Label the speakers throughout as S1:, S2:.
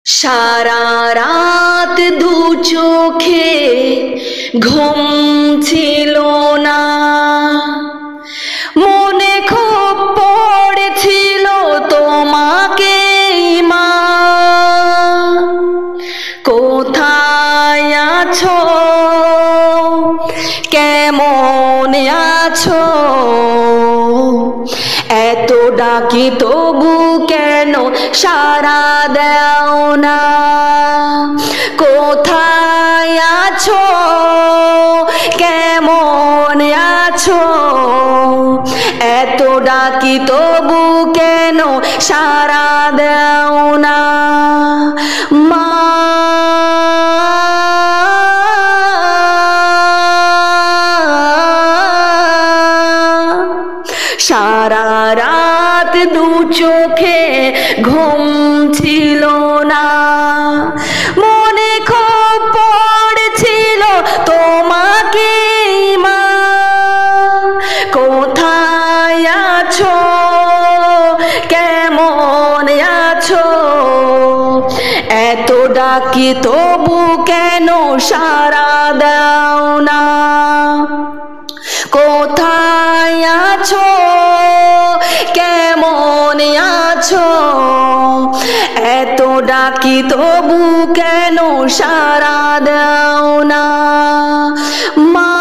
S1: সারা রাত দু চোখে ঘুম ছিল না, মনে খুব পড়েছিল তোমাকে মা। কোথায় আছো, কেমন আছো, এত ডাকি তবু কেন সাড়া দাও না। কোথায় আছো, কেমন আছো, এত ডাকি তবু কেন সাড়া দাও না মা। সারা রাত দু চোখে ঘুম ছিল না, মনে খুব পড়েছিল তোমাকে মা। কোথায় আছো, কেমন আছো, এত ডাকি তবু কেন সাড়া দাও না। কোথায় আছো, কেমন আছো, এত ডাকি তবু কেন সাড়া দাও না মা।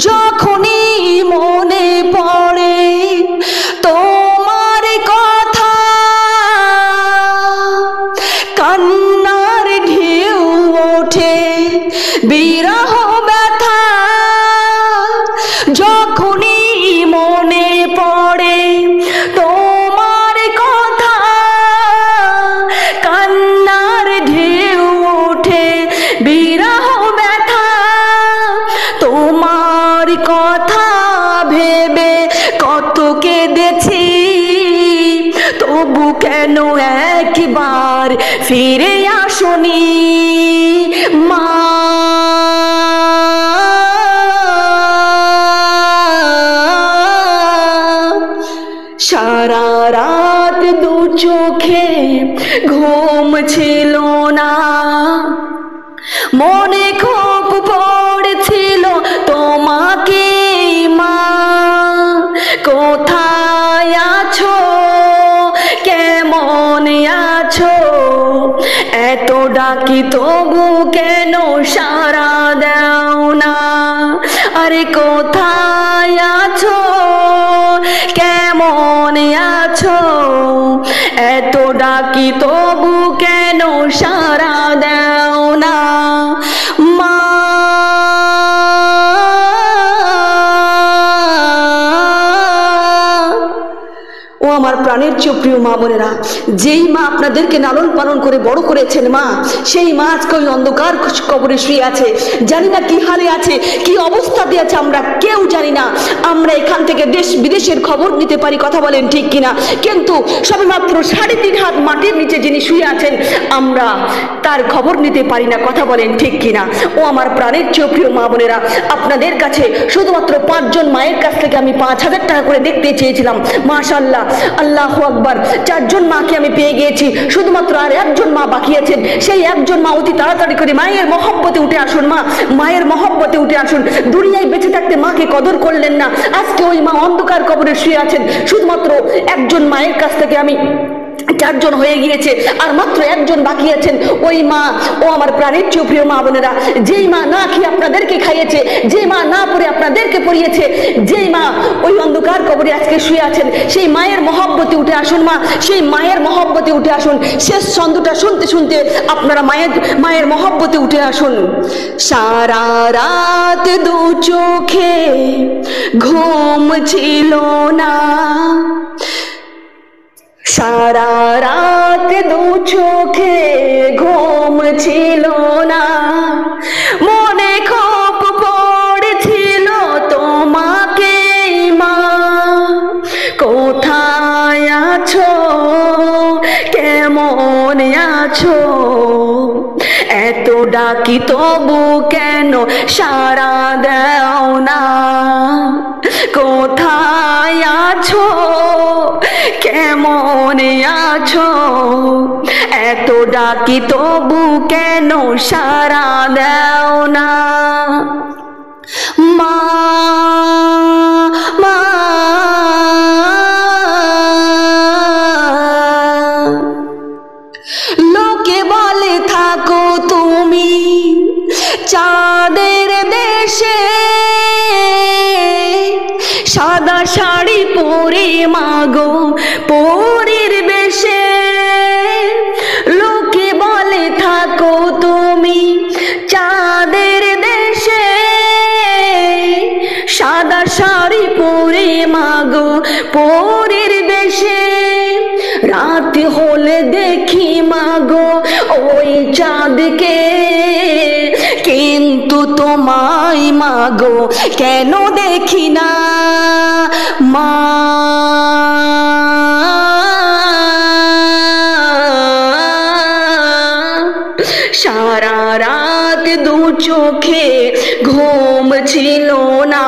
S1: যখনই মনে পড়ে তোমার কথা, কান্নার ঢেউ ওঠে বিরহ ব্যথা। যখনই মনে পড়ে তোমার কথা, কান্নার ঢেউ ওঠে বিরহ ব্যথা। তোমার কথা ভেবে কত কেঁদেছি, তবু কেন একবার ফিরে আসনি মা। সারা রাত দু চোখে ঘুম ছিল না, মনে খুব পড়েছিল তোমাকে মা। কোথায় আছো, কেমন আছো, এত ডাকি তবু কেন সাড়া দাও না। আরে কোথায় আছো, কেমন আছো, এত ডাকি তবু কেন সাড়া দাও না মা। ও আমার প্রাণের চেয়ে প্রিয় মা বোনেরা, যেই মা আপনাদেরকে লালন পালন করে বড় করেছেন মা, সেই মা আজকে ওই অন্ধকার কবরে শুয়ে আছে। জানি না কি হালে আছে, কি অবস্থাতে আছে, আমরা কেউ জানি না। আমরা এখান থেকে দেশ বিদেশের খবর নিতে পারি, কথা বলেন ঠিক কিনা, কিন্তু সবেমাত্র 3.5 হাত মাটির নিচে যিনি শুয়ে আছেন আমরা তার খবর নিতে পারি না, কথা বলেন ঠিক কিনা। ও আমার প্রাণের চেয়ে প্রিয় মা বোনেরা, আপনাদের কাছে শুধুমাত্র 5 জন মায়ের কাছ থেকে আমি 5000 টাকা করে দেখতে চেয়েছিলাম। মাশাআল্লাহ, আল্লাহু আকবার, 4 জন মাকে আমি পেয়ে গিয়েছি। শুধুমাত্র আর 1 জন মা বাকি আছেন। সেই 1 জন মা অতি তাড়াতাড়ি করে মায়ের মহব্বতে উঠে আসুন মা, মায়ের মহব্বতে উঠে আসুন। দুনিয়ায় বেঁচে থাকতে মাকে কদর করলেন না, আজকে ওই মা অন্ধকার কবরে শুয়ে আছেন। শুধুমাত্র 1 জন মায়ের কাছ থেকে আমি 4 জন হয়ে গিয়েছে, আর মাত্র 1 জন বাকি আছেন। ওই মা, ও আমার প্রাণের চেয়ে প্রিয় মা বোনেরা, যেই মা না খেয়ে আপনাদেরকে খাইয়েছে, যে মা না পড়ে আপনাদেরকে পড়িয়েছে, যেই মা ওই অন্ধকার কবরে আজকে শুয়ে আছেন, সেই মায়ের মহব্বতে উঠে আসুন মা, সেই মায়ের মহব্বতে উঠে আসুন। শেষ ছন্দটা শুনতে শুনতে আপনারা মায়ের মহব্বতে উঠে আসুন। সারা রাত দু চোখে ঘুম ছিল না, সারা রাত দু চোখে ঘুম ছিল না, মনে খুব পড়েছিল তোমাকে মা। কোথায় আছো, কেমন আছো, এত ডাক ডাকি তবু কেন সাড়া দাও না? কোথায় আছো, কেমন আছো? এত ডাকি তবু কেন সাড়া দাও না? মা মা লোকে বলে থাকো তুমি চাঁদের দেশে, সাদা শাড়ি পরে মাগো পরীর বেশে। লোকে বলে থাকো তুমি চাঁদের দেশে, সাদা শাড়ি পরে মাগো পরীর বেশে। রাত হলে দেখি মাগো ওই চাঁদকে, কিন্তু তোমায় মাগো কেন দেখি না? মা সারা রাত দু চোখে ঘুম ছিল না,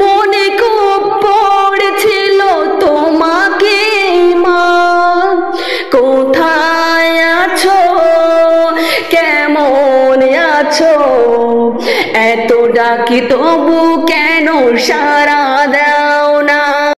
S1: মনে খুব পড়ছিল তোমাকে মা। কোথায় আছো, কেমন আছো? এত ডাকি তবু কেন সাড়া দাও